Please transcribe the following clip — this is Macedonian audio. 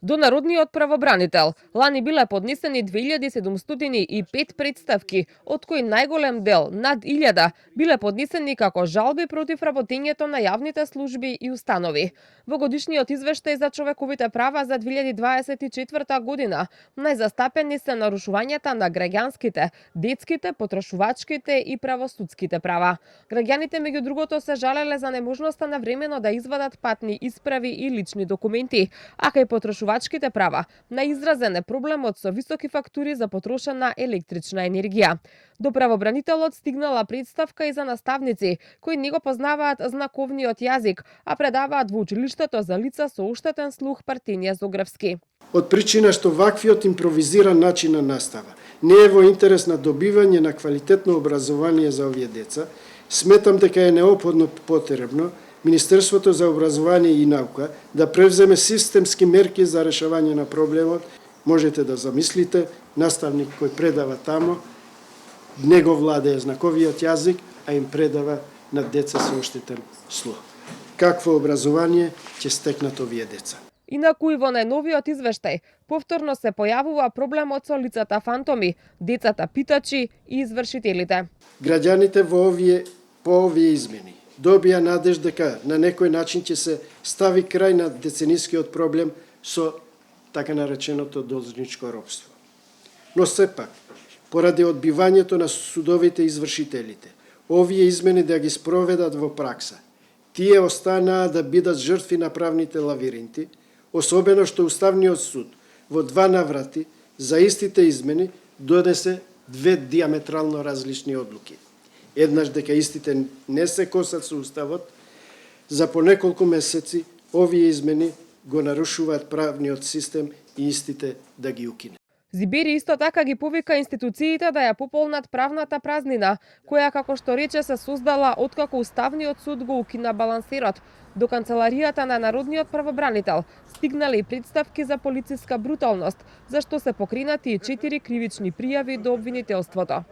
До народниот правобранител лани биле поднесени 2705 представки, од кои најголем дел, над 1000, биле поднесени како жалби против работењето на јавните служби и установи. Во годишниот извештај за човековите права за 2024 година, најзастапени се нарушувањата на граѓанските, детските, потрошувачките и правосудските права. Граѓаните меѓу другото се жалеле за неможноста на времено да извадат патни исправи и лични документи, а кај потрошувачките права на изразен е проблемот со високи фактури за потрошена електрична енергија. До правобранителот стигнала представка и за наставници кои не го познаваат знаковниот јазик, а предаваат во училиштето за лица со оштетен слух Партенија Зогревски. Од причина што ваквиот импровизиран начин на настава не е во интерес на добивање на квалитетно образование за овие деца, сметам дека е неопходно потребно Министерството за образование и наука да превземе системски мерки за решавање на проблемот. Можете да замислите наставник кој предава тамо, него владее знаковиот јазик, а им предава на деца со оштетен слух. Какво образование ќе стекнат овие деца? Инаку и во најновиот извештај повторно се појавува проблемот со лицата фантоми, децата питачи и извршителите. Граѓаните по овие измени добија надеж дека на некој начин ќе се стави крај на деценискиот проблем со така нареченото должничко робство. Но сепак, поради одбивањето на судовите извршителите, овие измени да ги спроведат во пракса, тие останаа да бидат жртви на правните лавиринти, особено што Уставниот суд во 2 наврати за истите измени донесе 2 диаметрално различни одлуки. Еднаш дека истите не се косат со Уставот, за по неколку месеци овие измени го нарушуваат правниот систем и истите да ги укине. Зибери исто така ги повика институциите да ја пополнат правната празнина, која, како што рече, се создала откако Уставниот суд го укина балансерот. До канцеларијата на народниот правобранител стигнале и представки за полициска бруталност, за што се покренати и 4 кривични пријави до обвинителството.